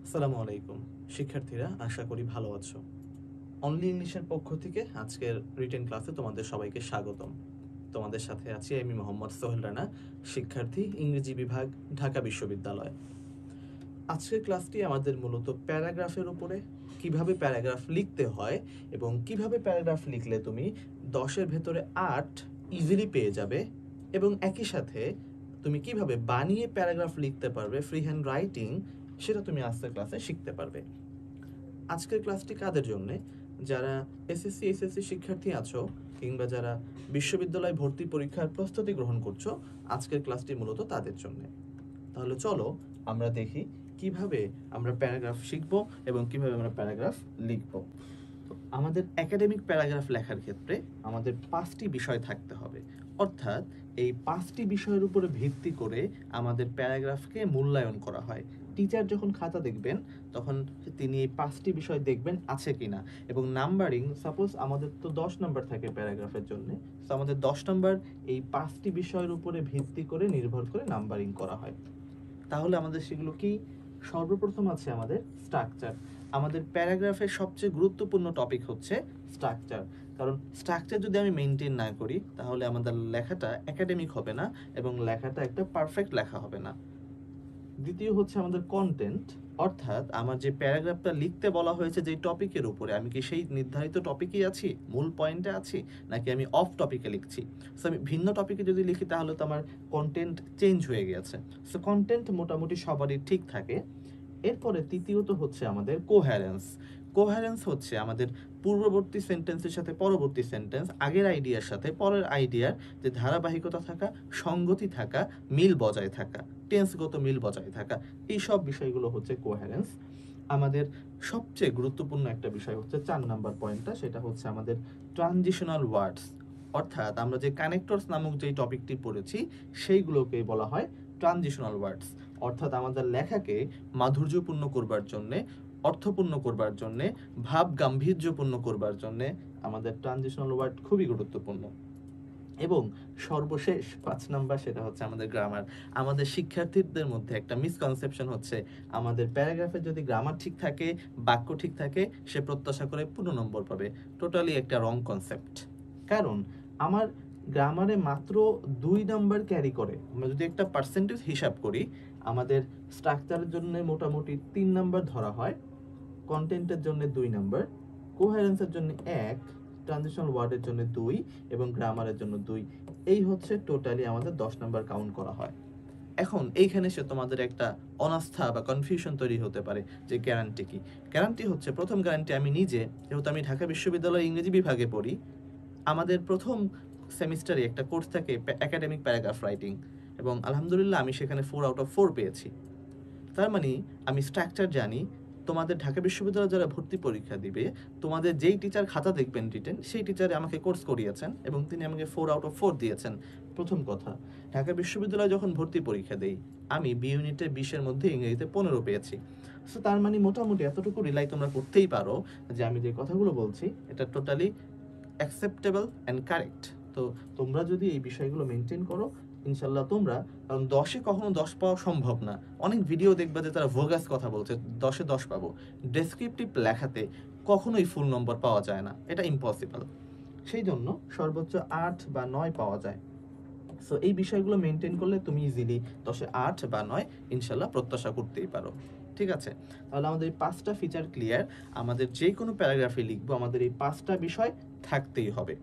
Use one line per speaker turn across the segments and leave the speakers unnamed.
আসসালামু আলাইকুম শিক্ষার্থীরা, আশা করি ভালো আছো। অনলি ইংলিশের পক্ষ থেকে আজকের রিটেন ক্লাসে তোমাদের সবাইকে স্বাগতম। তোমাদের সাথে আছি আমি মোহাম্মদ সোহেল রানা, শিক্ষার্থী, ইংরেজি বিভাগ, ঢাকা বিশ্ববিদ্যালয়। আজকের ক্লাসটি আমাদের মূলত প্যারাগ্রাফের উপরে, কিভাবে প্যারাগ্রাফ লিখতে হয় এবং কিভাবে প্যারাগ্রাফ লিখলে তুমি 10-এর ভেতরে 8 ইজিলি পেয়ে যাবে, এবং একই সাথে তুমি কিভাবে বানিয়ে প্যারাগ্রাফ লিখতে পারবে ফ্রি হ্যান্ড রাইটিং, সেটা তুমি আজকের ক্লাসে শিখতে পারবে। আজকের ক্লাসটি কাদের জন্যে? যারা এসএসসি এইচএসসি শিক্ষার্থী আছো কিংবা যারা বিশ্ববিদ্যালয় ভর্তি পরীক্ষার প্রস্তুতি গ্রহণ করছো, আজকের ক্লাসটি মূলত তাদের জন্যে। তাহলে চলো আমরা দেখি কিভাবে আমরা প্যারাগ্রাফ শিখবো এবং কিভাবে আমরা প্যারাগ্রাফ লিখবো। তো আমাদের একাডেমিক প্যারাগ্রাফ লেখার ক্ষেত্রে আমাদের 5টি বিষয় থাকতে হবে, অর্থাৎ এই 5টি বিষয়ের উপরে ভিত্তি করে আমাদের প্যারাগ্রাফকে মূল্যায়ন করা হয়। টিচার যখন খাতা দেখবেন তখন তিনি এই 5টি বিষয় দেখবেন আছে কিনা, এবং নাম্বারিং, সাপোজ আমাদের তো 10 নাম্বার থাকে প্যারাগ্রাফের জন্য, তো আমাদের 10 নাম্বার এই 5টি বিষয়ের উপরে ভিত্তি করে নির্ভর করে নাম্বারিং করা হয়। তাহলে আমাদের সেগুলো কি? সর্বপ্রথম আছে আমাদের স্ট্রাকচার। আমাদের প্যারাগ্রাফের সবচেয়ে গুরুত্বপূর্ণ টপিক হচ্ছে স্ট্রাকচার, কারণ স্ট্রাকচার যদি আমি মেনটেন না করি তাহলে আমাদের লেখাটা একাডেমিক হবে না এবং লেখাটা একটা পারফেক্ট লেখা হবে না। দ্বিতীয় হচ্ছে আমাদের কন্টেন্ট, অর্থাৎ আমার যে প্যারাগ্রাফটা লিখতে বলা হয়েছে যে টপিকের উপরে, আমি কি সেই নির্ধারিত টপিকেই আছি, মূল পয়েন্টে আছি, নাকি আমি অফ টপিকে লিখছি। সো আমি ভিন্ন টপিকে যদি লিখি তাহলে তো আমার কন্টেন্ট চেঞ্জ হয়ে গেছে। সো কন্টেন্ট মোটামুটি সবারই ঠিক থাকে। এরপরে তৃতীয়ত হচ্ছে আমাদের কোহ্যারেন্স। কোহ্যারেন্স হচ্ছে আমাদের পূর্ববর্তী সেন্টেন্সের সাথে পরবর্তী সেন্টেন্স, আগের আইডিয়ার সাথে পরের আইডিয়ার যে ধারাবাহিকতা থাকা, সঙ্গতি থাকা, মিল বজায় থাকা, টেন্সগত মিল বজায় থাকা, এই সব বিষয়গুলো হচ্ছে কোহ্যারেন্স। আমাদের সবচেয়ে গুরুত্বপূর্ণ একটা বিষয় হচ্ছে 4 নাম্বার পয়েন্টটা, সেটা হচ্ছে আমাদের ট্রানজিশনাল ওয়ার্ডস, অর্থাৎ আমরা যে কানেক্টরস নামক যে টপিকটি পড়েছি সেইগুলোকেই বলা হয় ট্রানজিশনাল ওয়ার্ডস। অর্থাৎ আমাদের লেখাকে মাধুর্যপূর্ণ করবার জন্যে, অর্থপূর্ণ করবার জন্যে, ভাব গাম্ভীর্যপূর্ণ করবার জন্যে আমাদের ট্রানজিশনাল ওয়ার্ড খুবই গুরুত্বপূর্ণ। এবং সর্বশেষ 5 নাম্বার, সেটা হচ্ছে আমাদের গ্রামার। আমাদের শিক্ষার্থীদের মধ্যে একটা মিসকনসেপশন হচ্ছে আমাদের প্যারাগ্রাফে যদি গ্রামার ঠিক থাকে, বাক্য ঠিক থাকে, সে প্রত্যাশা করে 15 নম্বর পাবে। টোটালি একটা রং কনসেপ্ট। কারণ আমার গ্রামারে মাত্র 2 নাম্বার ক্যারি করে। আমরা যদি একটা পার্সেন্টেজ হিসাব করি, আমাদের স্ট্রাকচারের জন্য মোটামুটি 3 নাম্বার ধরা হয়, কন্টেন্টের জন্য 2 নাম্বার, কোহেরেন্সের জন্য 1, ট্রানজিশনাল ওয়ার্ডের জন্য 2 এবং গ্রামারের জন্য 2। এই হচ্ছে টোটালি আমাদের 10 নাম্বার কাউন্ট করা হয়। এখন এইখানে সে তোমাদের একটা অনাস্থা বা কনফিউশন তৈরি হতে পারে যে গ্যারান্টি কি। গ্যারান্টি হচ্ছে, প্রথম গ্যারান্টি আমি নিজে, যেহেতু আমি ঢাকা বিশ্ববিদ্যালয় ইংরেজি বিভাগে পড়ি, আমাদের প্রথম সেমিস্টারে একটা কোর্স থাকে একাডেমিক প্যারাগ্রাফ রাইটিং, এবং আলহামদুলিল্লাহ আমি সেখানে 4 আউট অফ 4 পেয়েছি। তার মানে আমি স্ট্রাকচার জানি। তোমাদের ঢাকা বিশ্ববিদ্যালয়ে যারা ভর্তি পরীক্ষা দিবে, তোমাদের যেই টিচার খাতা দেখবেন রিটেন, সেই টিচারে আমাকে কোর্স করিয়েছেন এবং তিনি আমাকে 4 আউট অফ 4 দিয়েছেন। প্রথম কথা, ঢাকা বিশ্ববিদ্যালয়ে যখন ভর্তি পরীক্ষা দেই, আমি বি ইউনিটে 20-এর মধ্যে ইংরেজিতে 15 পেয়েছি। সো তার মানে মোটামুটি এতটুকু রিলাই তোমরা করতেই পারো যে আমি যে কথাগুলো বলছি এটা টোটালি অ্যাকসেপ্টেবল অ্যান্ড কারেক্ট। তো তোমরা যদি এই বিষয়গুলো মেনটেন করো, ইনশাল্লাহ তোমরা, কারণ 10-এ কখনো 10 পাওয়া সম্ভব না। অনেক ভিডিও দেখবা যে তারা ভোগাস কথা বলছে, 10-এ 10 পাবো। ডেসক্রিপটিভ লেখাতে কখনোই ফুল নম্বর পাওয়া যায় না, এটা ইম্পসিবল। সেই জন্য সর্বোচ্চ 8 বা 9 পাওয়া যায়। সো এই বিষয়গুলো মেনটেন করলে তুমি ইজিলি 10-এ 8 বা 9 ইনশাল্লাহ প্রত্যাশা করতেই পারো। ঠিক আছে? তাহলে আমাদের এই 5টা ফিচার ক্লিয়ার। আমাদের যে কোনো প্যারাগ্রাফে লিখবো আমাদের এই 5টা বিষয় থাকতেই হবে।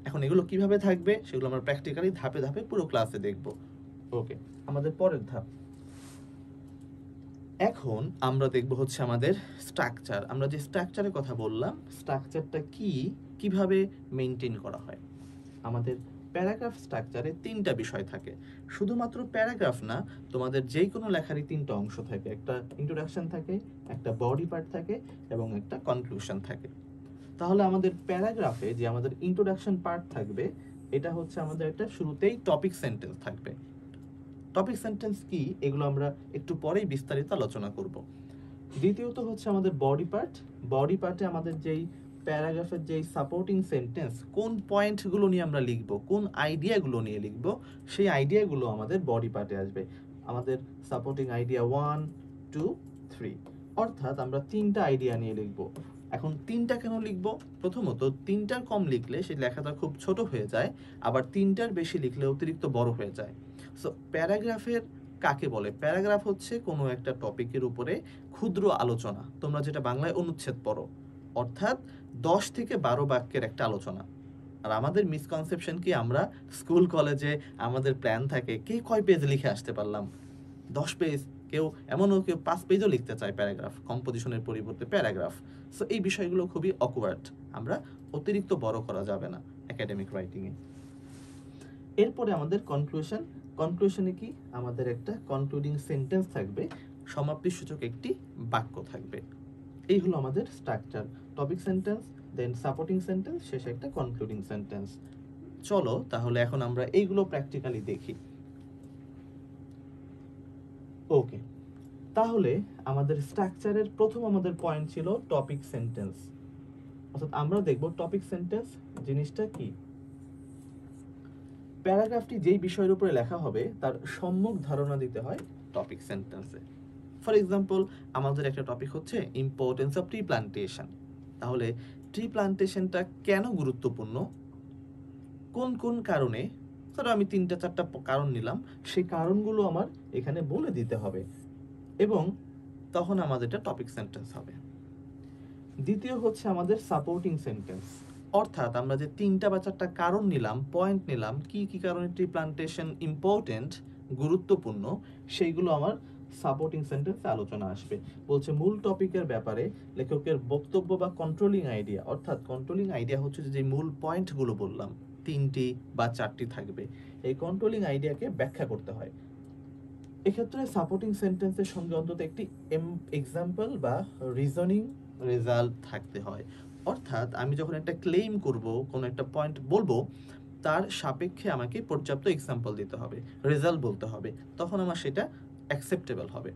এখন এগুলো কিভাবে থাকবে সেগুলো আমরা প্র্যাকটিক্যালি ধাপে ধাপে পুরো ক্লাসে দেখব। ওকে, আমাদের পরের ধাপ। এখন আমরা দেখব হচ্ছে আমাদের স্ট্রাকচার। আমরা যে স্ট্রাকচারের কথা বললাম, স্ট্রাকচারটা কি, কিভাবে মেনটেন করা হয়। আমাদের প্যারাগ্রাফ স্ট্রাকচারে 3টা বিষয় থাকে। শুধুমাত্র প্যারাগ্রাফ না, তোমাদের যে কোনো লেখারই 3টা অংশ থাকে। একটা ইন্ট্রোডাকশন থাকে, একটা বডি পার্ট থাকে এবং একটা কনক্লুশন থাকে। তাহলে আমাদের প্যারাগ্রাফে যে আমাদের ইন্ট্রোডাকশন পার্ট থাকবে, এটা হচ্ছে আমাদের একটা শুরুতেই টপিক সেন্টেন্স থাকবে। টপিক সেন্টেন্স কি, এগুলো আমরা একটু পরেই বিস্তারিত আলোচনা করব। দ্বিতীয়ত হচ্ছে আমাদের বডি পার্ট। বডি পার্টে আমাদের যেই প্যারাগ্রাফের যেই সাপোর্টিং সেন্টেন্স, কোন পয়েন্টগুলো নিয়ে আমরা লিখব, কোন আইডিয়াগুলো নিয়ে লিখব, সেই আইডিয়াগুলো আমাদের বডি পার্টে আসবে। আমাদের সাপোর্টিং আইডিয়া 1, 2, 3। অর্থাৎ আমরা 3টা আইডিয়া নিয়ে লিখব। এখন 3টা কেন লিখব? প্রথমত 3টার কম লিখলে সেই লেখাটা খুব ছোট হয়ে যায়, আবার 3টার বেশি লিখলে অতিরিক্ত বড় হয়ে যায়। সো প্যারাগ্রাফের কাকে বলে? প্যারাগ্রাফ হচ্ছে কোনো একটা টপিকের উপরে ক্ষুদ্র আলোচনা। তোমরা যেটা বাংলায় অনুচ্ছেদ পড়ো। অর্থাৎ 10 থেকে 12 বাক্যের একটা আলোচনা। আর আমাদের মিসকনসেপশন কি, আমরা স্কুল কলেজে আমাদের প্ল্যান থাকে কে কয় পেজ লিখে আসতে পারলাম। 10 পেজ, কেউ এমনও কেউ 5 পেজও লিখতে চায় প্যারাগ্রাফ, কম্পোজিশনের পরিবর্তে প্যারাগ্রাফ। সো এই বিষয়গুলো খুবই অকওয়ার্ড, আমরা অতিরিক্ত বড় করা যাবে না একাডেমিক রাইটিংয়ে। এরপরে আমাদের কনক্লুশন। কনক্লুশনে কি, আমাদের একটা কনক্লুডিং সেন্টেন্স থাকবে, সমাপ্তিসূচক একটি বাক্য থাকবে। এই হলো আমাদের স্ট্রাকচার, টপিক সেন্টেন্স, দেন সাপোর্টিং সেন্টেন্স, শেষে একটা কনক্লুডিং সেন্টেন্স। চলো তাহলে এখন আমরা এইগুলো প্র্যাকটিক্যালি দেখি। ওকে, তাহলে আমাদের স্ট্রাকচারের প্রথম আমাদের পয়েন্ট ছিল টপিক সেন্টেন্স। অর্থাৎ আমরা দেখব টপিক সেন্টেন্স জিনিসটা কি। প্যারাগ্রাফটি যেই বিষয়ের উপরে লেখা হবে তার সম্যক ধারণা দিতে হয় টপিক সেন্টেন্সে। ফর এক্সাম্পল, আমাদের একটা টপিক হচ্ছে ইম্পর্টেন্স অফ ট্রি প্লান্টেশন। তাহলে ট্রি প্লান্টেশনটা কেন গুরুত্বপূর্ণ, কোন কোন কারণে, ধরো আমি 3টা-4টা কারণ নিলাম, সেই কারণগুলো আমার এখানে বলে দিতে হবে, এবং তখন আমাদের এটা টপিক সেন্টেন্স হবে। দ্বিতীয় হচ্ছে আমাদের সাপোর্টিং সেন্টেন্স। অর্থাৎ আমরা যে 3টা বা 4টা কারণ নিলাম, পয়েন্ট নিলাম, কি কি কারণে ট্রি প্লান্টেশন ইম্পর্টেন্ট, গুরুত্বপূর্ণ, সেইগুলো আমার সাপোর্টিং সেন্টেন্সে আলোচনা আসবে। বলছে মূল টপিকের ব্যাপারে লেখকের বক্তব্য বা কন্ট্রোলিং আইডিয়া। অর্থাৎ কন্ট্রোলিং আইডিয়া হচ্ছে যে মূল পয়েন্টগুলো বললাম, 3টি বা 4টি থাকবে, এই কন্ট্রোলিং আইডিয়াকে ব্যাখ্যা করতে হয়। এক্ষেত্রে সাপোর্টিং সেন্টেন্সের সঙ্গে অন্তত একটি এক্সাম্পল বা রিজনিং রেজাল্ট থাকতে হয়। অর্থাৎ আমি যখন একটা ক্লেইম করব, কোনো একটা পয়েন্ট বলবো, তার সাপেক্ষে আমাকে পর্যাপ্ত এক্সাম্পল দিতে হবে, রেজাল্ট বলতে হবে, তখন আমার সেটা অ্যাকসেপ্টেবল হবে।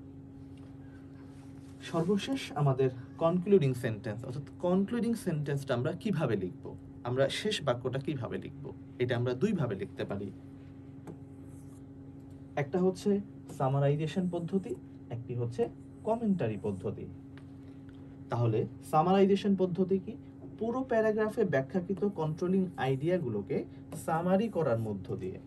সর্বশেষ আমাদের কনক্লুডিং সেন্টেন্স। অর্থাৎ কনক্লুডিং সেন্টেন্সটা আমরা কিভাবে লিখব, আমরা শেষ বাক্যটা কিভাবে লিখব, এটা আমরা দুইভাবে লিখতে পারি। একটা হচ্ছে সামারাইজেশন পদ্ধতি, একটি হচ্ছে কমেন্টারি পদ্ধতি। তাহলে সামারাইজেশন পদ্ধতি কি, পুরো প্যারাগ্রাফে ব্যাখ্যাকৃত কন্ট্রোলিং আইডিয়াগুলোকে সামারি করার মধ্য দিয়ে।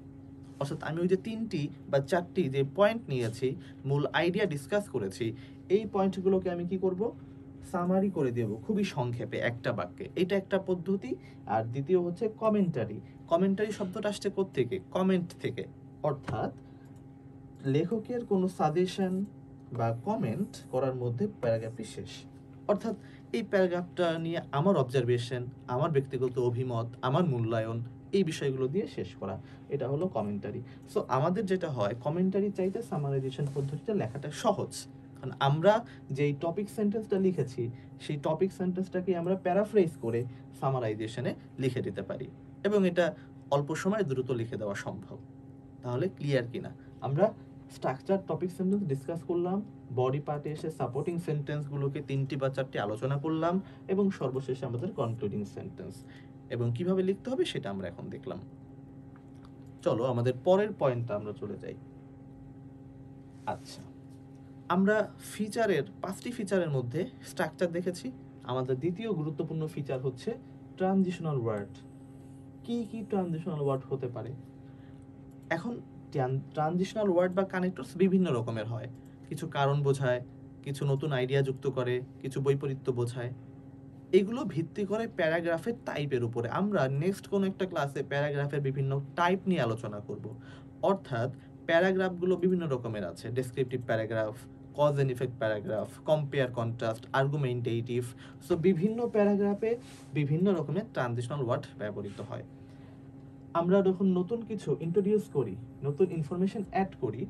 অর্থাৎ আমি ওই যে 3টি বা 4টি যে পয়েন্ট নিয়েছি, মূল আইডিয়া ডিসকাস করেছি, এই পয়েন্টগুলোকে আমি কি করব, সামারি করে দেব খুবই সংক্ষেপে একটা বাক্যে। এটা একটা পদ্ধতি। আর দ্বিতীয় হচ্ছে কমেন্টারি। কমেন্টারি শব্দটা আসছে কোত্থেকে, কমেন্ট থেকে। অর্থাৎ লেখকের কোনো সাজেশন বা কমেন্ট করার মধ্যে প্যারাগ্রাফটি শেষ। অর্থাৎ এই প্যারাগ্রাফটা নিয়ে আমার অবজারভেশন, আমার ব্যক্তিগত অভিমত, আমার মূল্যায়ন, এই বিষয়গুলো দিয়ে শেষ করা, এটা হলো কমেন্টারি। সো আমাদের যেটা হয়, কমেন্টারি চাইতে সামারাইজেশন পদ্ধতিটা লেখাটা সহজ, কারণ আমরা যেই টপিক সেন্টেন্সটা লিখেছি সেই টপিক সেন্টেন্সটাকে আমরা প্যারাফ্রেজ করে সামারাইজেশনে লিখে দিতে পারি, এবং এটা অল্প সময়ে দ্রুত লিখে দেওয়া সম্ভব। তাহলে ক্লিয়ার কিনা? আমরা স্ট্রাকচার টপিক সেন্টেন্স ডিসকাস করলাম, বডি পার্টে এসে সাপোর্টিং সেন্টেন্সগুলোকে 3টি বা 4টি আলোচনা করলাম, এবং সর্বশেষে আমাদের কনক্লুডিং সেন্টেন্স, এবং কিভাবে লিখতে হবে সেটা আমরা এখন দেখলাম। চলো আমাদের পরের পয়েন্টটা আমরা চলে যাই। আচ্ছা, আমরা ফিচারের 5টি ফিচারের মধ্যে স্ট্রাকচার দেখেছি। আমাদের দ্বিতীয় গুরুত্বপূর্ণ ফিচার হচ্ছে ট্রানজিশনাল ওয়ার্ড। কি কি ট্রানজিশনাল ওয়ার্ড হতে পারে? এখন ট্রানজিশনাল ওয়ার্ড বা কানেক্টরস বিভিন্ন রকমের হয়। কিছু কারণ বোঝায়, কিছু নতুন আইডিয়া যুক্ত করে, কিছু বৈপরীত্য বোঝায়। এগুলো ভিত্তি করে প্যারাগ্রাফের টাইপের উপরে। আমরা নেক্সট কোনো একটা ক্লাসে প্যারাগ্রাফের বিভিন্ন টাইপ নিয়ে আলোচনা করব। অর্থাৎ প্যারাগ্রাফগুলো বিভিন্ন রকমের আছে, descriptive paragraph, cause and effect paragraph, compare contrast, argumentative. So বিভিন্ন প্যারাগ্রাফে বিভিন্ন রকমের ট্রানজিশনাল ওয়ার্ড ব্যবহৃত হয়। আমরা যখন নতুন কিছু ইন্ট্রোডিউস করি, নতুন ইনফরমেশন অ্যাড করি,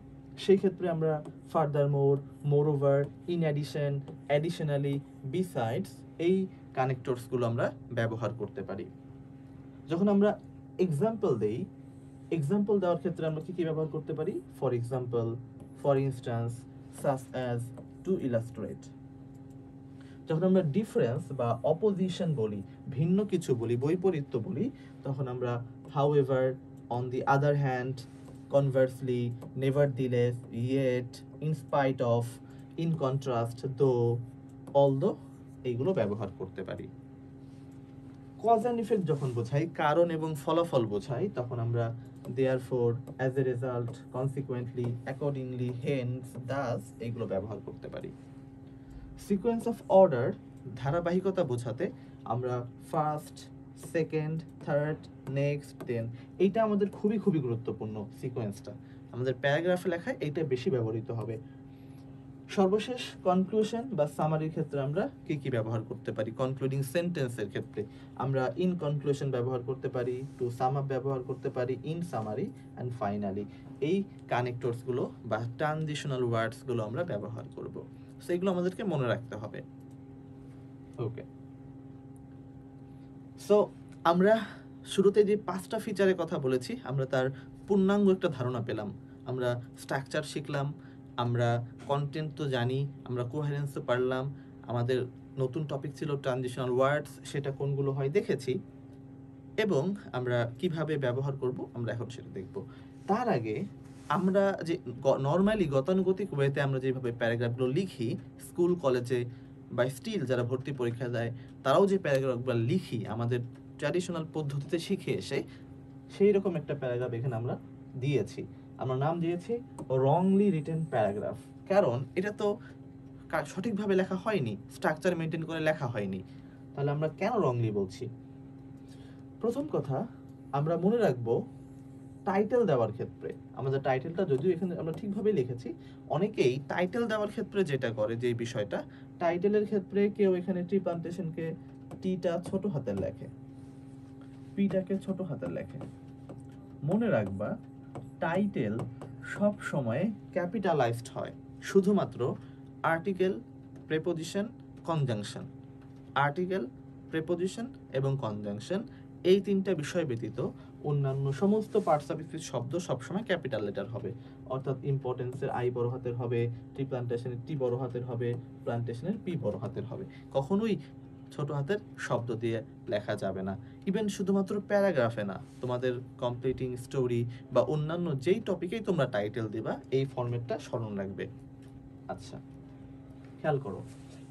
সেই ক্ষেত্রে আমরা further more, more over, in addition, additionally, besides, এই কানেক্টরসগুলো আমরা ব্যবহার করতে পারি। যখন আমরা এক্সাম্পল দেই, এক্সাম্পল দেওয়ার ক্ষেত্রে আমরা কি কি ব্যবহার করতে পারি? For example, for instance, such as, two illustrate. যখন আমরা ডিফারেন্স বা অপোজিশন বলি, ভিন্ন কিছু বলি, বৈপরীত্য বলি, তখন আমরা however, on the other hand, conversely, nevertheless, yet, in spite of, in contrast, দো, অলদো এইগুলো ব্যবহার করতে পারি। কজ অ্যান্ড ইফেক্ট যখন বোঝাই, কারণ এবং ফলাফল বোঝাই, তখন আমরা therefore, as a result, consequently, accordingly, hence, thus এইগুলো ব্যবহার করতে পারি। সিকোয়েন্স অফ অর্ডার, ধারাবাহিকতা বোঝাতে আমরা ফার্স্ট, সেকেন্ড, থার্ড, নেক্সট, দেন, এইটা আমাদের খুবই খুবই গুরুত্বপূর্ণ। সিকোয়েন্সটা আমাদের প্যারাগ্রাফে লেখায় এইটা বেশি ব্যবহৃত হবে। সর্বশেষ কনক্লুশন বা সামারির ক্ষেত্রে আমরা কি কি ব্যবহার করতে পারি? কনক্লুডিং সেন্টেন্সের ক্ষেত্রে আমরা ইন কনক্লুশন ব্যবহার করতে পারি, টু সাম আপ ব্যবহার করতে পারি, ইন সামারি অ্যান্ড ফাইনালি। এই কানেক্টরসগুলো বা ট্রানজিশনাল ওয়ার্ডসগুলো আমরা ব্যবহার করব। সো এগুলো আমাদেরকে মনে রাখতে হবে। ওকে, সো আমরা শুরুতে যে 5টা ফিচারের কথা বলেছি, আমরা তার পূর্ণাঙ্গ একটা ধারণা পেলাম। আমরা স্ট্রাকচার শিখলাম, আমরা কন্টেন্ট তো জানি, আমরা কোহেরেন্সও পারলাম, আমাদের নতুন টপিক ছিল ট্রানজিশনাল ওয়ার্ডস, সেটা কোনগুলো হয় দেখেছি, এবং আমরা কিভাবে ব্যবহার করব আমরা এখন সেটা দেখব। তার আগে আমরা যে নর্মালি গতানুগতিক ওয়েতে আমরা যেভাবে প্যারাগ্রাফগুলো লিখি স্কুল কলেজে বা স্টিল যারা ভর্তি পরীক্ষা দেয় তারাও যে প্যারাগ্রাফগুলো লিখি আমাদের ট্র্যাডিশনাল পদ্ধতিতে শিখে এসে, সেই রকম একটা প্যারাগ্রাফ এখানে আমরা দিয়েছি। আমরা নাম দিয়েছি রংলি রিটেন প্যারাগ্রাফ, কারণ এটা তো সঠিকভাবে লেখা হয়নি, স্ট্রাকচার মেনটেন করে লেখা হয়নি। তাহলে আমরা কেন রংলি বলছি? প্রথম কথা, আমরা মনে রাখবো টাইটেল দেওয়ার ক্ষেত্রে, আমাদের টাইটেলটা যদিও এখানে আমরা ঠিকভাবে লিখেছি, অনেকেই টাইটেল দেওয়ার ক্ষেত্রে যেটা করে, যে বিষয়টা, টাইটেলের ক্ষেত্রে কেউ এখানে ট্রি প্লান্টেশনকে টিটা ছোট হাতের লেখে, পিটাকে ছোট হাতের লেখে। মনে রাখবা টাইটেল সব সময় ক্যাপিটালাইজড হয় শুধুমাত্র article, preposition, conjunction. Article, preposition এবং কনজাংশন, এই 3টা বিষয় ব্যতীত অন্যান্য সমস্ত পার্টস অফ স্পিচ শব্দ সবসময় ক্যাপিটাল লেটার হবে। অর্থাৎ ইম্পর্টেন্সের আই বড় হাতের হবে, টি প্লান্টেশনের টি বড় হাতের হবে, প্লান্টেশনের পি বড় হাতের হবে। কখনোই ছোট হাতের শব্দ দিয়ে লেখা যাবে না। ইভেন শুধুমাত্র প্যারাগ্রাফে না, তোমাদের কমপ্লিটিং স্টোরি বা অন্যান্য যেই টপিকেই তোমরা টাইটেল দিবা, এই ফরম্যাটটা স্মরণ রাখবে। আচ্ছা, খেয়াল করো,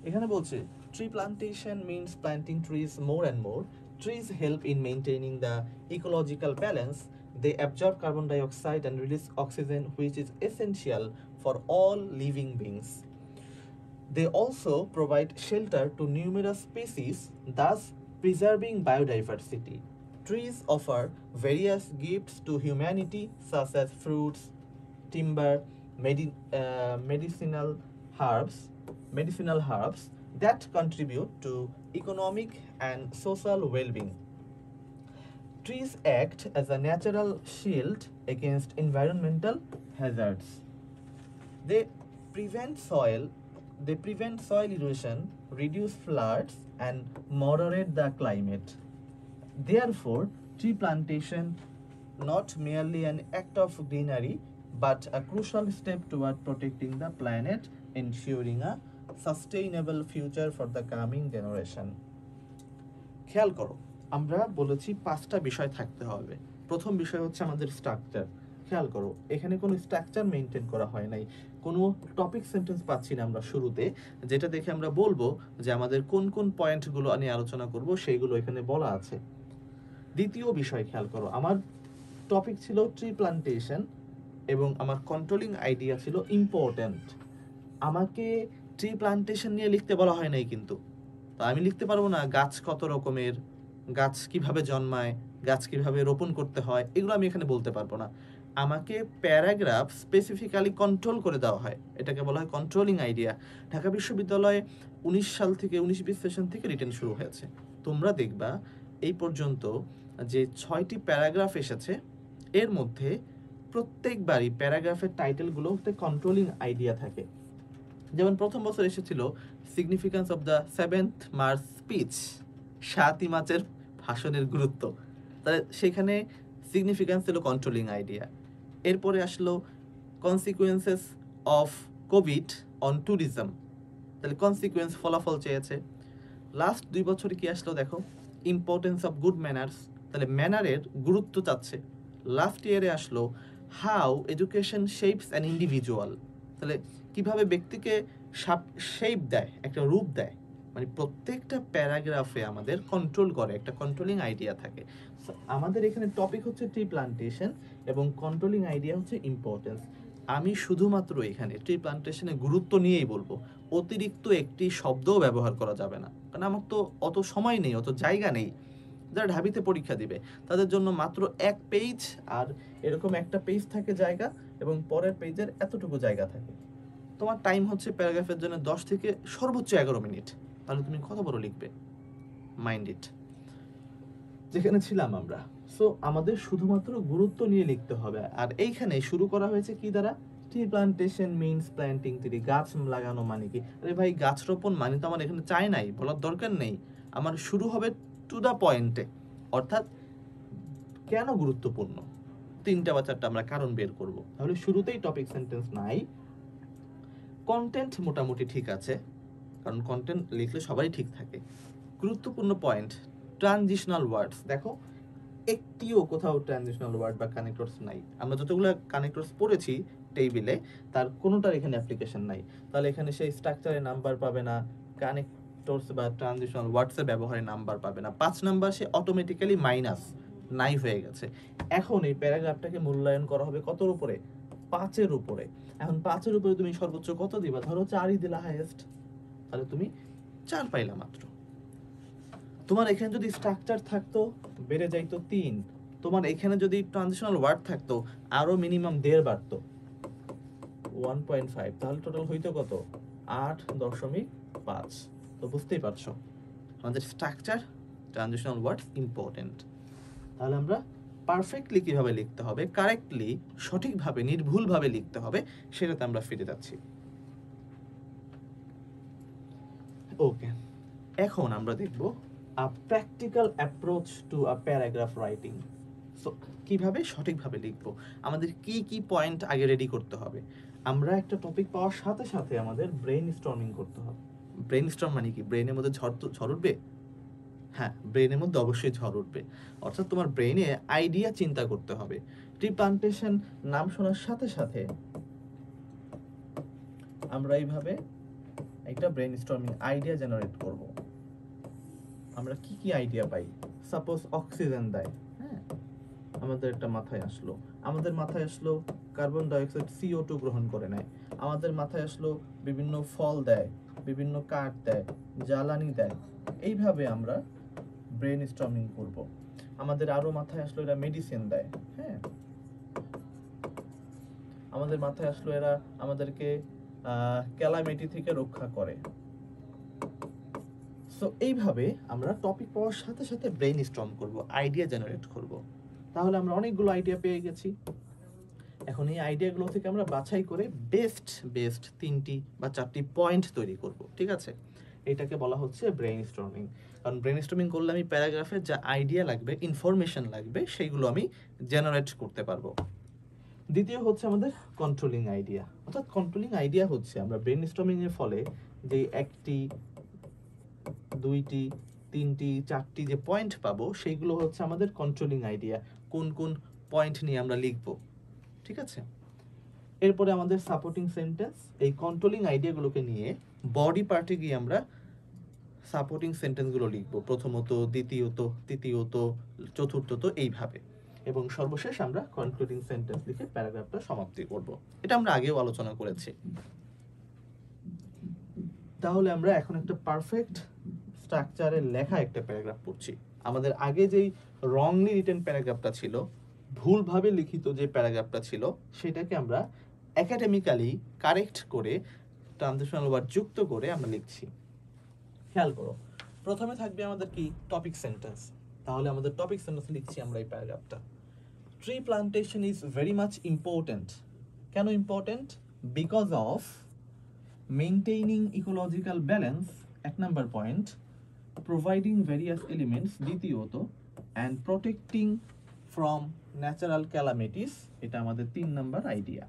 এখানে বলছে tree plantation means planting trees more and more. Trees help in maintaining the ecological balance. They absorb carbon dioxide and release oxygen, which is essential for all living beings. They also provide shelter to numerous species, thus preserving biodiversity. Trees offer various gifts to humanity, such as fruits, timber, medicinal herbs that contribute to economic and social well-being. Trees act as a natural shield against environmental hazards. They prevent soil erosion, reduce floods, and moderate the climate. Therefore, tree plantation not merely an act of greenery, but a crucial step toward protecting the planet, ensuring a sustainable future for the coming generation. খেয়াল করো, আমরা বলেছি 5টা বিষয় থাকতে হবে। প্রথম বিষয় হচ্ছে আমাদের স্ট্রাকচার। খেয়াল করো, এখানে কোনো স্ট্রাকচার মেনটেন করা হয় নাই, কোনো টপিক সেন্টেন্স পাচ্ছি না আমরা শুরুতে, যেটা দেখে আমরা বলবো যে আমাদের কোন কোন পয়েন্টগুলো নিয়ে আলোচনা করব সেইগুলো এখানে বলা আছে। দ্বিতীয় বিষয় খেয়াল করো, আমার টপিক ছিল ট্রি প্লান্টেশন এবং আমার কন্ট্রোলিং আইডিয়া ছিল ইম্পর্ট্যান্ট। আমাকে ট্রি প্লান্টেশন নিয়ে লিখতে বলা হয় নাই কিন্তু, তো আমি লিখতে পারবো না গাছ কত রকমের, গাছ কিভাবে জন্মায়, গাছ কিভাবে রোপণ করতে হয়, এগুলো আমি এখানে বলতে পারবো না। আমাকে প্যারাগ্রাফ স্পেসিফিক্যালি কন্ট্রোল করে দেওয়া হয়, এটাকে বলা হয় কন্ট্রোলিং আইডিয়া। ঢাকা বিশ্ববিদ্যালয়ে 19 সাল থেকে 19-20 সেশন থেকে রিটেন শুরু হয়েছে। তোমরা দেখবা এই পর্যন্ত যে 6টি প্যারাগ্রাফ এসেছে, এর মধ্যে প্রত্যেকবারই প্যারাগ্রাফের টাইটেলগুলোতে কন্ট্রোলিং আইডিয়া থাকে। যেমন প্রথম বছর এসেছিল significance of the 7th March speech, 7ই মার্চের ভাষণের গুরুত্ব, তাহলে সেখানে সিগনিফিক্যান্স ছিল কন্ট্রোলিং আইডিয়া। এরপরে আসলো consequences of Covid on tourism, তাহলে কনসিকুয়েন্স ফলাফল চেয়েছে। লাস্ট 2 বছরে কি আসলো দেখো, ইম্পর্টেন্স অফ গুড ম্যানার্স, তাহলে ম্যানারের গুরুত্ব চাচ্ছে। লাস্ট ইয়ারে আসলো how education shapes an individual, তাহলে কিভাবে ব্যক্তিকে শেপ দেয়, একটা রূপ দেয়, মানে প্রত্যেকটা প্যারাগ্রাফে আমাদের কন্ট্রোল করে, একটা কন্ট্রোলিং আইডিয়া থাকে। So, আমাদের এখানে টপিক হচ্ছে ট্রি প্লান্টেশন এবং কন্ট্রোলিং আইডিয়া হচ্ছে ইম্পর্টেন্স। আমি শুধুমাত্র এখানে ট্রি প্লান্টেশনের গুরুত্ব নিয়েই বলবো, অতিরিক্ত একটি শব্দও ব্যবহার করা যাবে না, কারণ আমার তো অত সময় নেই, অত জায়গা নেই। যারা ঢাবিতে পরীক্ষা দিবে তাদের জন্য মাত্র এক পেজ, আর এরকম একটা পেজ থাকে জায়গা, এবং পরের পেজের এতটুকু জায়গা থাকে। তোমার টাইম হচ্ছে প্যারাগ্রাফের জন্য 10 থেকে সর্বোচ্চ 11 মিনিট, তাহলে তুমি কত বড় লিখবে? Mind it. যেখানে ছিলাম আমরা, সো আমাদের শুধুমাত্র গুরুত্ব নিয়ে লিখতে হবে। আর এইখানে শুরু করা হয়েছে কি দ্বারা? Tree plantation means planting tree, গাছ লাগানো মানে কি? আরে ভাই, গাছ রোপণ মানে তো আমার এখানে চাই নাই, বলার দরকার নেই। আমার শুরু হবে টু দা পয়েন্টে, অর্থাৎ কেন গুরুত্বপূর্ণ, 3টা বা 4টা আমরা কারণ বের করব। তাহলে শুরুতেই টপিক সেন্টেন্স নাই। কন্টেন্ট মোটামুটি ঠিক আছে, কারণ কন্টেন্ট লিখলে সবাই ঠিক থাকে। গুরুত্বপূর্ণ পয়েন্ট, ট্রানজিশনাল ওয়ার্ডস। দেখো, একটিও কোথাও ট্রানজিশনাল ওয়ার্ড বা কানেক্টরস নাই। আমরা যতগুলো কানেক্টরস পড়েছি টেবিলে, তার কোনোটার এখানে অ্যাপ্লিকেশন নাই। তাহলে এখানে সেই স্ট্রাকচারে নাম্বার পাবে না, কানেক্টরস বা ট্রানজিশনাল ওয়ার্ডসের ব্যবহারে নাম্বার পাবে না। 5 নাম্বার সে অটোমেটিক্যালি মাইনাস, নাই হয়ে গেছে। এখন এই প্যারাগ্রাফটাকে মূল্যায়ন করা হবে কতর উপরে? 5-এর উপরে। এখন 5-এর উপরে তুমি সর্বোচ্চ কত দিবা? ধরো 4ই দিলা হাইয়েস্ট, তাহলে তুমি 4 পাইলা মাত্র। তোমার এখানে যদি স্ট্রাকচার থাকতো বেড়ে যাইতো 3, তোমার এখানে যদি ট্রানজিশনাল ওয়ার্ড থাকতো আরো মিনিমাম 1.5 বাড়তো, 1.5, তাহলে টোটাল হইতো কত? 8.5। তো বুঝতেই পারছো আমাদের স্ট্রাকচার, ট্রানজিশনাল ওয়ার্ড ইম্পর্টেন্ট। তাহলে আমরা পারফেক্টলি কিভাবে লিখতে হবে, কারেক্টলি, সঠিকভাবে, নির্ভুলভাবে লিখতে হবে, সেটাতে আমরা ফিরে যাচ্ছি। ওকে, এখন আমরা দেখব a practical approach to a paragraph writing. So কিভাবে সঠিকভাবে লিখব, আমাদের কি কি পয়েন্ট আগে রেডি করতে হবে। আমরা একটা টপিক পাওয়ার সাথে সাথে আমাদের ব্রেন স্টর্মিং করতে হবে। ব্রেন স্টর্ম মানে কি? ব্রেনের মধ্যে ঝড় উঠবে? হ্যাঁ, ব্রেনের মধ্যে অবশ্যই ঝড় উঠবে, অর্থাৎ তোমার ব্রেনে আইডিয়া চিন্তা করতে হবে। ট্রি প্লান্টেশন নাম শোনার সাথে সাথে আমরা এইভাবে একটা ব্রেন স্টর্মিং আইডিয়া জেনারেট করব। আমরা কি কি আইডিয়া পাই? সাপোজ অক্সিজেন দেয়, হ্যাঁ, আমাদের একটা মাথায় আসলো। আমাদের মাথায় আসলো কার্বন ডাইঅক্সাইড, CO2 গ্রহণ করে নেয়। আমাদের মাথায় আসলো বিভিন্ন ফল দেয়, বিভিন্ন কাঠ দেয়, জ্বালানি দেয়। এইভাবে আমরা ব্রেন স্টর্মিং করব। আমাদের আরো মাথায় আসলো এরা মেডিসিন দেয়, হ্যাঁ, আমাদের মাথায় আসলো এরা আমাদেরকে ক্যালামিটি থেকে রক্ষা করে। সো এইভাবে আমরা টপিক পাওয়ার সাথে সাথে ব্রেইন স্টর্ম করব, আইডিয়া জেনারেট করব। তাহলে আমরা অনেকগুলো আইডিয়া পেয়ে গেছি। এখন এই আইডিয়াগুলো থেকে আমরা বাছাই করে বেস্ট 3টি বা 4টি পয়েন্ট তৈরি করব, ঠিক আছে? এটাকে বলা হচ্ছে ব্রেইন স্টর্মিং। কারণ ব্রেইন স্টর্মিং করলে আমি প্যারাগ্রাফে যা আইডিয়া লাগবে, ইনফরমেশন লাগবে, সেইগুলো আমি জেনারেট করতে পারবো। দ্বিতীয় হচ্ছে আমাদের কন্ট্রোলিং আইডিয়া। অর্থাৎ কন্ট্রোলিং আইডিয়া হচ্ছে আমরা ব্রেইন স্টর্মিং এর ফলে যে 1টি, 2টি, 3টি, 4টি যে পয়েন্ট পাবো, সেইগুলো হচ্ছে আমাদের কন্ট্রোলিং আইডিয়া। কোন কোন পয়েন্ট নিয়ে আমরা লিখব, ঠিক আছে? এরপরে আমাদের সাপোর্টিং সেন্টেন্স। এই কন্ট্রোলিং আইডিয়াগুলোকে নিয়ে বডি পার্টে গিয়ে আমরা সাপোর্টিং সেন্টেন্সগুলো লিখব, প্রথমত, দ্বিতীয়ত, তৃতীয়ত, চতুর্থত, এইভাবে। এবং সর্বশেষ আমরা কনক্লুডিং সেন্টেন্স লিখে প্যারাগ্রাফটা সমাপ্তি করব। এটা আমরা আগেও আলোচনা করেছি। তাহলে আমরা এখন একটা পারফেক্ট স্ট্রাকচারে লেখা একটা প্যারাগ্রাফ পড়ছি। আমাদের আগে যেই রংলি রিটেন প্যারাগ্রাফটা ছিল, ভুলভাবে লিখিত যে প্যারাগ্রাফটা ছিল, সেটাকে আমরা একাডেমিক্যালি কারেক্ট করে ট্রানজিশনাল ওয়ার্ড যুক্ত করে আমরা লিখছি। খেয়াল করো, প্রথমে থাকবে আমাদের কি? Topic sentence. তাহলে আমাদের টপিক সেন্টেন্স লিখছি আমরা এই প্যারাগ্রাফটা। Tree plantation is very much important. কেন important? Because of maintaining ecological balance, 1 number point, providing various elements, দ্বিতীয়ত, and protecting from natural calamities, এটা আমাদের 3 নাম্বার আইডিয়া।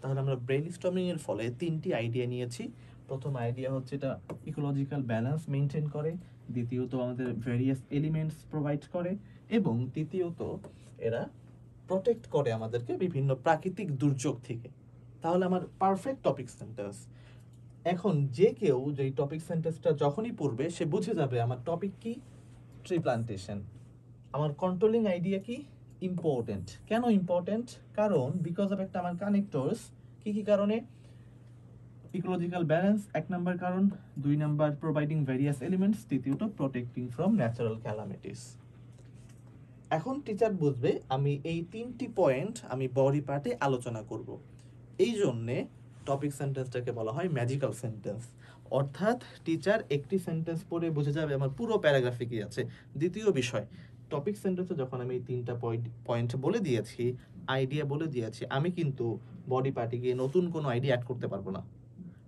তাহলে আমরা ব্রেইন স্টর্মিং এর ফলে 3টি আইডিয়া নিয়েছি। প্রথম আইডিয়া হচ্ছে এটা ইকোলজিক্যাল ব্যালেন্স মেনটেন করে, দ্বিতীয়ত আমাদের ভেরিয়াস এলিমেন্টস প্রোভাইড করে, এবং তৃতীয়ত এরা প্রোটেক্ট করে আমাদেরকে বিভিন্ন প্রাকৃতিক দুর্যোগ থেকে। তাহলে আমার পারফেক্ট টপিক সেন্টেন্স। এখন যে কেউ যে টপিক সেন্টেন্সটা যখনই পড়বে সে বুঝে যাবে আমার টপিক কি, ট্রি প্লান্টেশন। আমার কন্ট্রোলিং আইডিয়া কি, ইম্পর্টেন্ট। কেন ইম্পর্টেন্ট? কারণ বিকজ অফ একটা আমার কানেক্টরস। কি কি কারণে? ইকোলজিক্যাল ব্যালেন্স এক নাম্বার কারণ, 2 নাম্বার প্রোভাইডিং ভেরিয়াস এলিমেন্টস, তৃতীয়ত প্রোটেক্টিং ফ্রম ন্যাচারাল ক্যালামিটিস। এখন টিচার বুঝবে আমি এই 3টি পয়েন্ট আমি বডি পার্টে আলোচনা করব। এই জন্যে টপিক সেন্টেন্সটাকে বলা হয় ম্যাজিক্যাল সেন্টেন্স। অর্থাৎ টিচার একটি সেন্টেন্স পড়ে বুঝে যাবে আমার পুরো প্যারাগ্রাফে কি আছে। দ্বিতীয় বিষয়, টপিক সেন্টেন্সে যখন আমি এই 3টা পয়েন্ট বলে দিয়েছি, আইডিয়া বলে দিয়েছি, আমি কিন্তু বডি পার্টে গিয়ে নতুন কোনো আইডিয়া অ্যাড করতে পারবো না।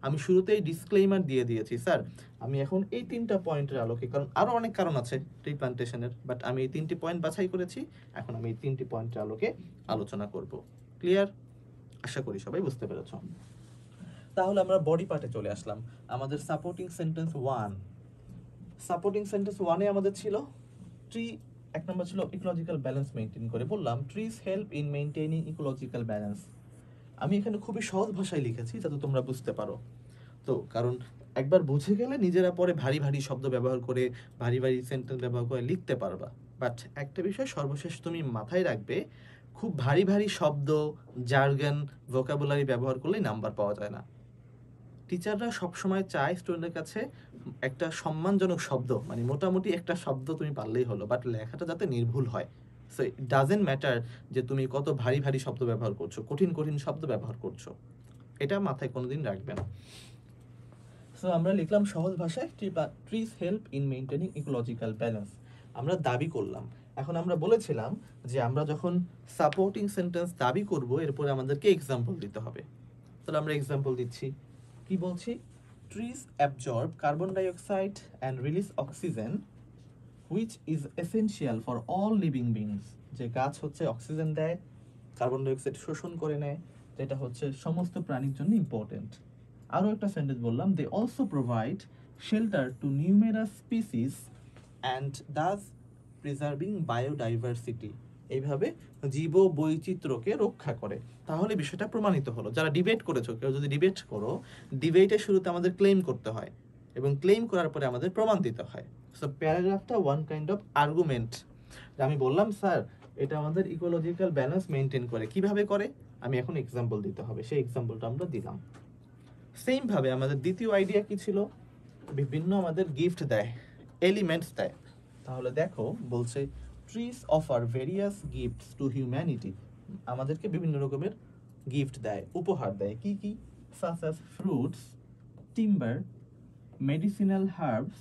আমি শুরুতেই ডিসক্লেইমার দিয়ে দিয়েছি, স্যার আমি এখন এই 3টা পয়েন্টের আলোকে, কারণ আরও অনেক কারণ আছে ট্রি প্লান্টেশনের, বাট আমি এই 3টি পয়েন্ট বাছাই করেছি, এখন আমি এই 3টি পয়েন্টের আলোকে আলোচনা করব। ক্লিয়ার? আশা করি সবাই বুঝতে পেরেছ। তাহলে আমরা বডি পার্টে চলে আসলাম। আমাদের সাপোর্টিং সেন্টেন্স 1, সাপোর্টিং সেন্টেন্স 1-এ আমাদের ছিল ট্রি, এক নম্বর ছিল ইকোলজিক্যাল ব্যালেন্স মেইনটেইন করে। বললাম trees help in maintaining ecological balance. আমি এখানে খুবই সহজ ভাষায় লিখেছি যাতে তোমরা বুঝতে পারো। তো কারণ একবার বুঝে গেলে নিজেরা পরে ভারী ভারী শব্দ ব্যবহার করে, ভারী ভারী সেন্টেন্স ব্যবহার করে লিখতে পারবা। বাট একটা বিষয় সর্বশেষ তুমি মাথায় রাখবে, খুব ভারী ভারী শব্দ, জার্গন, ভোকাবুলারি ব্যবহার করলেই নাম্বার পাওয়া যায় না। টিচাররা সবসময় চায় স্টুডেন্টের কাছে একটা সম্মানজনক শব্দ, মানে মোটামুটি একটা শব্দ তুমি পারলেই হলো, বাট লেখাটা যাতে নির্ভুল হয়। সো ইট ডাজেন্ট ম্যাটার যে তুমি কত ভারী ভারী শব্দ ব্যবহার করছো, কঠিন কঠিন শব্দ ব্যবহার করছো, এটা মাথায় কোনোদিন রাখবে না। সো আমরা লিখলাম সহজ ভাষায় trees help in maintaining ecological balance. আমরা দাবি করলাম। এখন আমরা বলেছিলাম যে আমরা যখন সাপোর্টিং সেন্টেন্স দাবি করব এরপরে আমাদেরকে এক্সাম্পল দিতে হবে। তাহলে আমরা এক্সাম্পল দিচ্ছি। কি বলছি? Trees absorb carbon dioxide and release oxygen which is essential for all living beings. যে গাছ হচ্ছে অক্সিজেন দেয়, কার্বন ডাইঅক্সাইড শোষণ করে নেয়, যেটা হচ্ছে সমস্ত প্রাণীর জন্য ইম্পর্টেন্ট। আরও একটা সেন্টেন্স বললাম, they also provide shelter to numerous species and thus preserving biodiversity. এইভাবে জীব বৈচিত্র্যকে রক্ষা করে। তাহলে বিষয়টা প্রমাণিত হলো। যারা ডিবেট করেছো, কেউ যদি ডিবেট করো, ডিবেটের শুরুতে আমাদের ক্লেম করতে হয় এবং ক্লেম করার পরে আমাদের প্রমাণ দিতে হয়। সো প্যারাগ্রাফটা ওয়ান কাইন্ড অফ আর্গুমেন্ট। আমি বললাম স্যার এটা আমাদের ইকোলজিক্যাল ব্যালেন্স মেনটেন করে। কিভাবে করে? আমি এখন এক্সাম্পল দিতে হবে, সেই এক্সাম্পলটা আমরা দিলাম। সেম ভাবে আমাদের দ্বিতীয় আইডিয়া কি ছিল? বিভিন্ন আমাদের গিফট দেয়, এলিমেন্টস দেয়। তাহলে দেখো বলছে trees offer various gifts to humanity. আমাদেরকে বিভিন্ন রকমের গিফট দেয়, উপহার দেয়। কি কি? Such as fruits, timber, medicinal herbs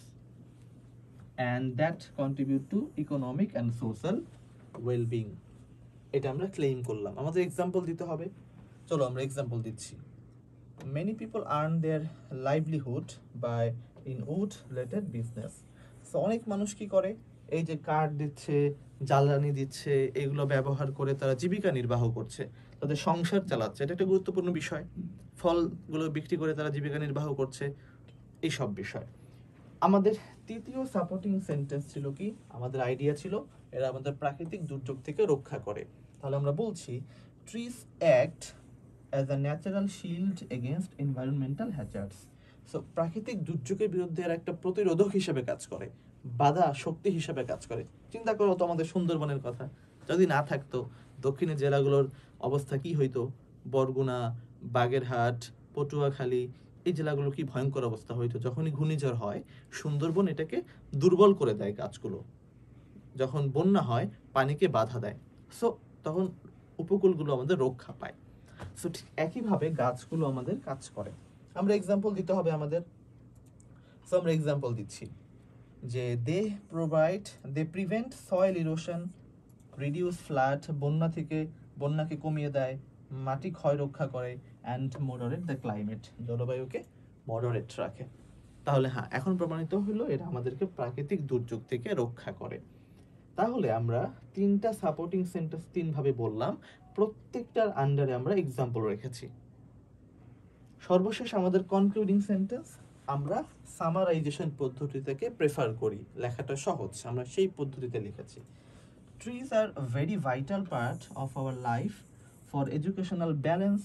and that contribute to economic and social wellbeing. এটা আমরা ক্লেম করলাম, আমাদের এক্সাম্পল দিতে হবে। চলো আমরা এক্সাম্পল দিচ্ছি। Many people earn their livelihood by in wood related business. So অনেক মানুষ কি করে, এই যে কাঠ দিচ্ছে, জ্বালানি দিচ্ছে, এগুলো ব্যবহার করে তারা জীবিকা নির্বাহ করছে, তাদের সংসার চালাচ্ছে। এটা একটা গুরুত্বপূর্ণ বিষয়। ফলগুলো বিক্রি করে তারা জীবিকা নির্বাহ করছে, এই সব বিষয়। আমাদের তৃতীয় সাপোর্টিং সেন্টেন্স ছিল কি? আমাদের আইডিয়া ছিল এরা আমাদের প্রাকৃতিক দুর্যোগ থেকে রক্ষা করে। তাহলে আমরা বলছি trees act as a natural shield against environmental hazards. So প্রাকৃতিক দুর্যোগের বিরুদ্ধে এরা একটা প্রতিরোধক হিসেবে কাজ করে, বাধা শক্তি হিসেবে কাজ করে। চিন্তা করো তো আমাদের সুন্দরবনের কথা, যদি না থাকতো দক্ষিণের জেলাগুলোর অবস্থা কি হইতো? বরগুনা, বাগেরহাট, পটুয়াখালী, এই জেলাগুলো কি ভয়ঙ্কর অবস্থা হইতো। যখনই ঘূর্ণিঝড় হয় সুন্দরবন এটাকে দুর্বল করে দেয় গাছগুলো, যখন বন্যা হয় পানিকে বাধা দেয়। সো তখন উপকূলগুলো আমাদের রক্ষা পায়। সো ঠিক একইভাবে গাছগুলো আমাদের কাজ করে। আমরা এক্সাম্পল দিতে হবে আমাদের। সো আমরা এক্সাম্পল দিচ্ছি যে they prevent soil erosion, reduce flood, বন্যাকে কমিয়ে দেয়, মাটি ক্ষয় রক্ষা করে, অ্যান্ড মডারেট দ্য ক্লাইমেট, জলবায়ুকে মডারেট রাখে। তাহলে হ্যাঁ, এখন প্রমাণিত হলো এরা আমাদেরকে প্রাকৃতিক দুর্যোগ থেকে রক্ষা করে। তাহলে আমরা 3টা সাপোর্টিং সেন্টেন্স 3 ভাবে বললাম, প্রত্যেকটার আন্ডারে আমরা এক্সাম্পল রেখেছি। সর্বশেষ আমাদের কনক্লুডিং সেন্টেন্স, আমরা সামারাইজেশন পদ্ধতি থেকে প্রেফার করি, লেখাটা সহজ, আমরা সেই পদ্ধতিতে লিখেছি। Trees are very vital part of our life for educational balance,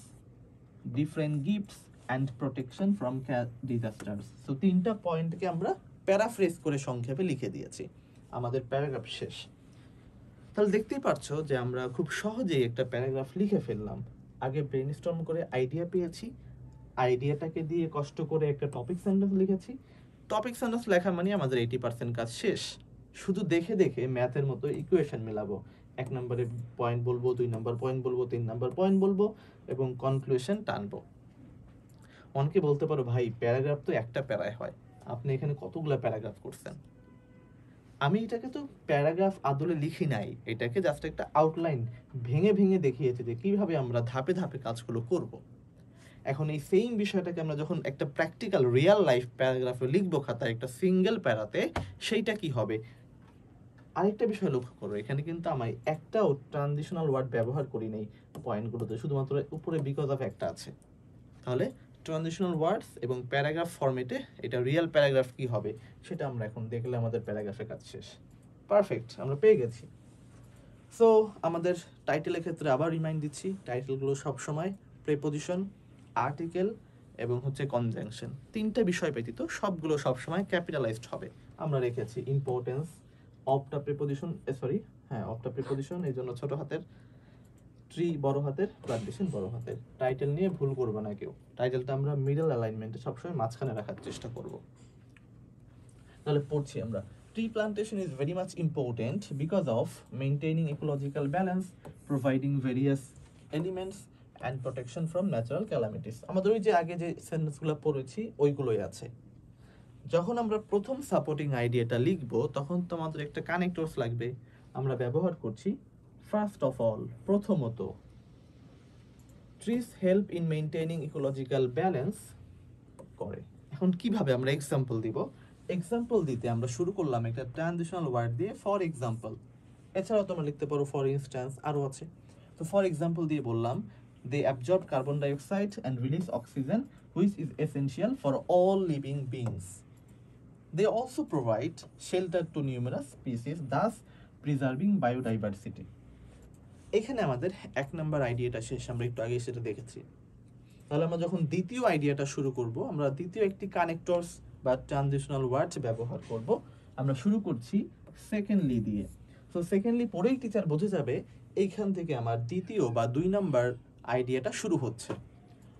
different gifts and protection from disasters. So তিনটা পয়েন্টকে আমরা প্যারাফ্রেজ করে সংক্ষেপে লিখে দিয়েছি, আমাদের প্যারাগ্রাফ শেষ। তাহলে দেখতেই পারছো যে আমরা খুব সহজেই একটা প্যারাগ্রাফ লিখে ফেললাম। আগে ব্রেইনস্টর্ম করে আইডিয়া পেয়েছি, আইডিয়াটাকে দিয়ে কষ্ট করে একটা টপিক সেন্টেন্স লিখেছি, টপিক সেন্টেন্স লেখা মানে আমাদের 80% কাজ শেষ। শুধু দেখে দেখে ম্যাথের মতো ইকুয়েশন মেলাবো, 1 নম্বরে পয়েন্ট বলবো, 2 নম্বর পয়েন্ট বলবো, 3 নম্বর পয়েন্ট বলবো এবং কনক্লুশন টানবো। অনেকে বলতে পারো ভাই প্যারাগ্রাফ তো একটা প্যারায় হয়, আপনি এখানে কতগুলো প্যারাগ্রাফ করছেন। আমি এটাকে তো প্যারাগ্রাফ আদলে লিখি নাই, এটাকে জাস্ট একটা আউটলাইন ভেঙে ভেঙে দেখিয়েছি যে কিভাবে আমরা ধাপে ধাপে কাজগুলো করব। এখন এই সেম বিষয়টাকে আমরা যখন একটা প্র্যাকটিক্যাল রিয়েল লাইফ প্যারাগ্রাফে লিখবো খাতায়, একটা সিঙ্গেল প্যারাতে, সেইটা কি হবে। আরেকটা বিষয় লক্ষ্য করো, এখানে কিন্তু আমি একটাও ট্রানজিশনাল ওয়ার্ড ব্যবহার করি নাই পয়েন্টগুলোতে, শুধুমাত্র উপরে বিকজ অফ একটা আছে। তাহলে ট্রানজিশনাল ওয়ার্ডস এবং প্যারাগ্রাফ ফরম্যাটে এটা রিয়েল প্যারাগ্রাফ কি হবে সেটা আমরা এখন দেখলে আমাদের প্যারাগ্রাফের কাজ শেষ। পারফেক্ট, আমরা পেয়ে গেছি। সো আমাদের টাইটেলের ক্ষেত্রে আবার রিমাইন্ড দিচ্ছি, টাইটেলগুলো সবসময় প্রেপোজিশন, আর্টিকেল এবং হচ্ছে কনজাংশন, তিনটা বিষয় ব্যতীত সবগুলো সবসময় ক্যাপিটালাইজড হবে। আমরা রেখেছি ইম্পর্টেন্স, অফটা প্রেপোজিশন, অফটা প্রেপোজিশন, এই জন্য ছোট হাতের, ট্রি বড় হাতের, প্লান্টেশন বড় হাতের। টাইটেল নিয়ে ভুল করবে না কেউ, টাইটেলটা আমরা মিডল অ্যালাইনমেন্টে সবসময় মাঝখানে রাখার চেষ্টা করব। তাহলে পড়ছি আমরা, tree plantation is very much important because of maintaining ecological balance, providing various elements and protection from natural calamities। আমাদের ওই যে আগে যে সেন্টেন্সগুলো পড়েছি ওইগুলোই আছে। যখন আমরা প্রথম সাপোর্টিং আইডিয়াটা লিখব তখন তোমাদের একটা কানেক্টরস লাগবে, আমরা ব্যবহার করছি ফার্স্ট অফ অল, প্রথমত trees help in maintaining ecological balance করে। এখন কিভাবে আমরা এক্সাম্পল দিব, এক্সাম্পল দিতে আমরা শুরু করলাম একটা ট্রানজিশনাল ওয়ার্ড দিয়ে, ফর এক্সাম্পল। এছাড়াও তোমরা লিখতে পারো ফর ইনস্ট্যান্স, আরও আছে। তো ফর এক্সাম্পল দিয়ে বললাম, they absorb carbon dioxide and release oxygen which is essential for all living beings. They also provide shelter to numerous species, thus preserving biodiversity. এখানে আমাদের 1 নম্বর আইডিয়াটা শেষ, আমরা একটু আগে সেটা দেখেছি। তাহলে আমরা যখন দ্বিতীয় আইডিয়াটা শুরু করব, আমরা দ্বিতীয় একটি কানেক্টরস বা ট্রানজিশনাল ওয়ার্ড ব্যবহার করব। আমরা শুরু করছি সেকেন্ডলি দিয়ে। সো সেকেন্ডলি পরেই টিচার বুঝে যাবে এইখান থেকে আমার দ্বিতীয় বা 2 নম্বর আইডিয়াটা শুরু হচ্ছে।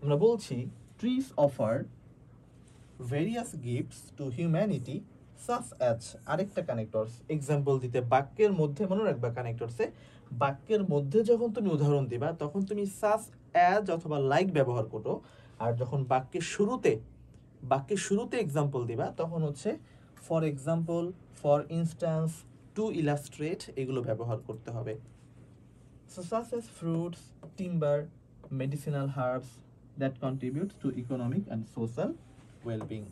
আমরা বলছি trees offer various gifts to humanity such as, আরেকটা কানেক্টরস এক্সাম্পল দিতে বাক্যের মধ্যে, মনে রাখবা কানেক্টরসে বাক্যের মধ্যে যখন তুমি উদাহরণ দিবা তখন তুমি সাচ অ্যাজ অথবা লাইক ব্যবহার করো, আর যখন বাক্যের শুরুতে এক্সাম্পল দিবা তখন হচ্ছে for example, for instance, two illustrate, এগুলো ব্যবহার করতে হবে। So such as fruits, timber, medicinal herbs that contributes two economic and social wellbeing.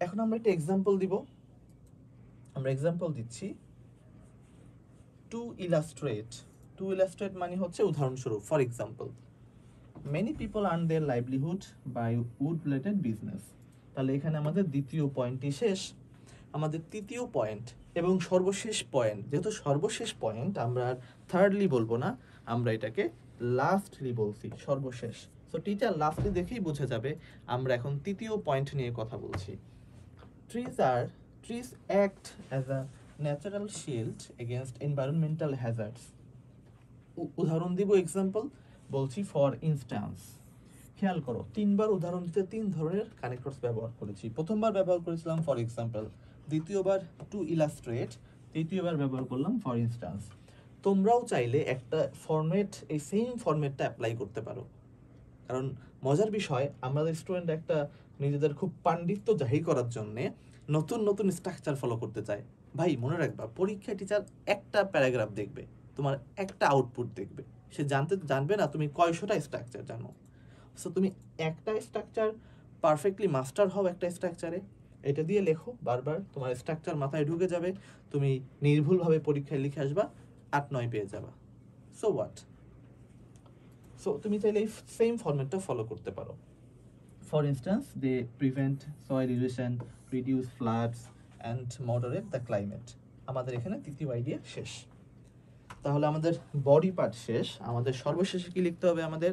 এখন আমরা একটা এক্সাম্পল দিব, আমরা এক্সাম্পল দিচ্ছি টু ইলাস্ট্রেট। টু ইলাস্ট্রেট মানে হচ্ছে উদাহরণস্বরূপ, for example many people earn their livelihood by wood related business. তাহলে এখানে আমাদের দ্বিতীয় পয়েন্টটি শেষ। আমাদের তৃতীয় পয়েন্ট এবং সর্বশেষ পয়েন্ট, যেহেতু সর্বশেষ পয়েন্ট আমরা থার্ডলি বলবো না, আমরা এটাকে লাস্টলি বলছি, সর্বশেষ। সো টিচার লাস্টলি দেখেই বুঝে যাবে আমরা এখন তৃতীয় পয়েন্ট নিয়ে কথা বলছি। Trees act as a natural shield against environmental hazards. উদাহরণ দিব এক্সাম্পল, বলছি ফর ইনস্ট্যান্স। খেয়াল করো 3বার উদাহরণ দিতে 3 ধরনের কানেক্টরস ব্যবহার করেছি। প্রথমবার ব্যবহার করেছিলাম ফর এক্সাম্পল, দ্বিতীয়বার টু ইলাস্ট্রেট, তৃতীয়বার ব্যবহার করলাম ফর ইনস্ট্যান্স। তোমরাও চাইলে একটা ফরম্যাট, এই সেম ফরম্যাটটা অ্যাপ্লাই করতে পারো, কারণ মজার বিষয় আমাদের স্টুডেন্ট একটা নিজেদের খুব পাণ্ডিত্য জাহির করার জন্যে নতুন নতুন স্ট্রাকচার ফলো করতে চায়। ভাই মনে রাখবা, পরীক্ষায় টিচার একটা প্যারাগ্রাফ দেখবে, তোমার একটা আউটপুট দেখবে, সে জানবে না তুমি কয়শোটা স্ট্রাকচার জানো। সো তুমি একটা স্ট্রাকচার পারফেক্টলি মাস্টার হও একটা স্ট্রাকচারে, এটা দিয়ে লেখো বারবার, তোমার স্ট্রাকচার মাথায় ঢুকে যাবে, তুমি নির্ভুলভাবে পরীক্ষায় লিখে আসবা, 8-9 পেয়ে যাবা। সো হোয়াট, সো তুমি চাইলে এই সেম ফরম্যাটটা ফলো করতে পারো। For instance, they prevent soil erosion, reduce floods and moderate the climate. আমাদের এখানে তৃতীয় আইডিয়া শেষ। তাহলে আমাদের বডি পার্ট শেষ, আমাদের সর্বশেষে কি লিখতে হবে, আমাদের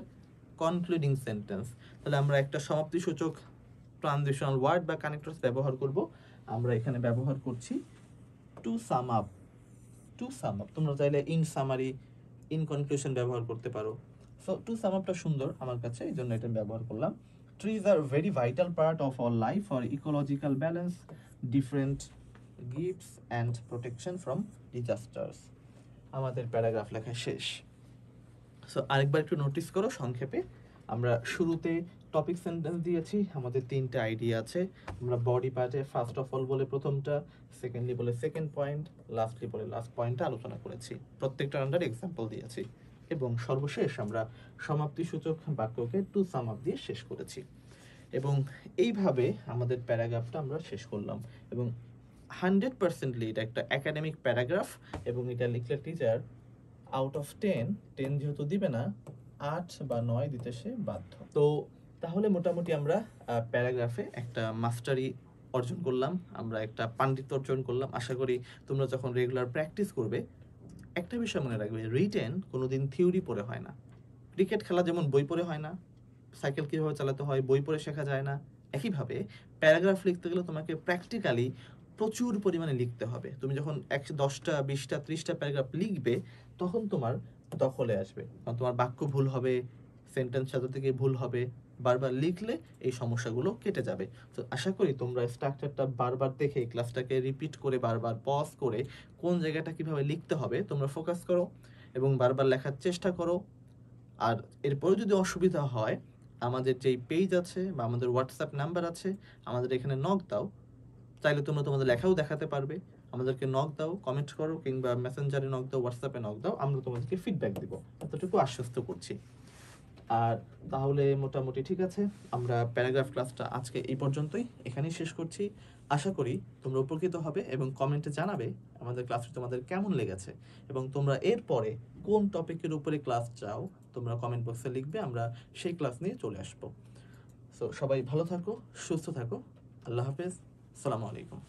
কনক্লুডিং সেন্টেন্স। তাহলে আমরা একটা সমাপ্তিসূচক ট্রানজিশনাল ওয়ার্ড বা কানেক্টরস ব্যবহার করব। আমরা এখানে ব্যবহার করছি to sum up. To sum up, তোমরা চাইলে ইন সামারি, ইন কনক্লুশন ব্যবহার করতে পারো। সো টু সাম আপটা সুন্দর আমার কাছে, এই জন্য এটা ব্যবহার করলাম। Trees are very vital part of our life for ecological balance, different gifts and protection from disasters. আমাদের প্যারাগ্রাফ লেখা শেষ। সো আরেকবার একটু নোটিস করো সংক্ষেপে। আমরা শুরুতে টপিক সেন্টেন্স দিয়েছি, আমাদের তিনটে আইডিয়া আছে। আমরা বডি পার্টে ফার্স্ট অফ অল বলে প্রথমটা, সেকেন্ডলি বলে সেকেন্ড পয়েন্ট, লাস্টলি বলে লাস্ট পয়েন্টটা আলোচনা করেছি। প্রত্যেকটার আন্ডার এক্সাম্পল দিয়েছি এবং সর্বশেষ আমরা সমাপ্তিসূচক বাক্যকে টু সাম আপ দিয়ে শেষ করেছি। এবং এইভাবে আমাদের প্যারাগ্রাফটা আমরা শেষ করলাম। এবং 100%লি এটা একটা একাডেমিক প্যারাগ্রাফ এবং এটা লিখলে টিচার আউট অফ 10 যেহেতু দিবে না, 8 বা 9 দিতে সে বাধ্য। তো তাহলে মোটামুটি আমরা প্যারাগ্রাফে একটা মাস্টারি অর্জন করলাম, আমরা একটা পাণ্ডিত্য অর্জন করলাম। আশা করি তোমরা যখন রেগুলার প্র্যাকটিস করবে, একটা বিষয় মনে রাখবে, রিটেন কোনোদিন থিওরি পড়ে হয় না। ক্রিকেট খেলা যেমন বই পড়ে হয় না, সাইকেল কীভাবে চালাতে হয় বই পড়ে শেখা যায় না, একইভাবে প্যারাগ্রাফ লিখতে গেলে তোমাকে প্র্যাকটিক্যালি প্রচুর পরিমাণে লিখতে হবে। তুমি যখন 10টা 20টা 30টা প্যারাগ্রাফ লিখবে, তখন তোমার দখলে আসবে, কারণ তোমার বাক্য ভুল হবে, সেন্টেন্স সাথে থেকে ভুল হবে। বারবার লিখলে এই সমস্যাগুলো কেটে যাবে। তো আশা করি তোমরা স্ট্রাকচারটা বারবার দেখে, ক্লাসটাকে রিপিট করে, বারবার পজ করে কোন জায়গাটা কিভাবে লিখতে হবে তোমরা ফোকাস করো এবং বারবার লেখার চেষ্টা করো। আর এরপরে যদি অসুবিধা হয়, আমাদের যেই পেজ আছে বা আমাদের হোয়াটসঅ্যাপ নাম্বার আছে, আমাদের এখানে নক দাও। চাইলে তোমরা তোমাদের লেখাও দেখাতে পারবে। আমাদেরকে নক দাও, কমেন্ট করো, কিংবা মেসেঞ্জারে নক দাও, হোয়াটসঅ্যাপে নক দাও, আমরা তোমাদেরকে ফিডব্যাক দিব, এতটুকু আশ্বস্ত করছি। আর তাহলে মোটামুটি ঠিক আছে, আমরা প্যারাগ্রাফ ক্লাসটা আজকে এই পর্যন্তই, এখানেই শেষ করছি। আশা করি তোমরা উপকৃত হবে এবং কমেন্টে জানাবে আমাদের ক্লাসটি তোমাদের কেমন লেগেছে এবং তোমরা এরপরে কোন টপিকের উপরে ক্লাস চাও তোমরা কমেন্ট বক্সে লিখবে, আমরা সেই ক্লাস নিয়ে চলে আসবো। সো সবাই ভালো থাকো, সুস্থ থাকো, আল্লাহ হাফেজ, আসসালামু আলাইকুম।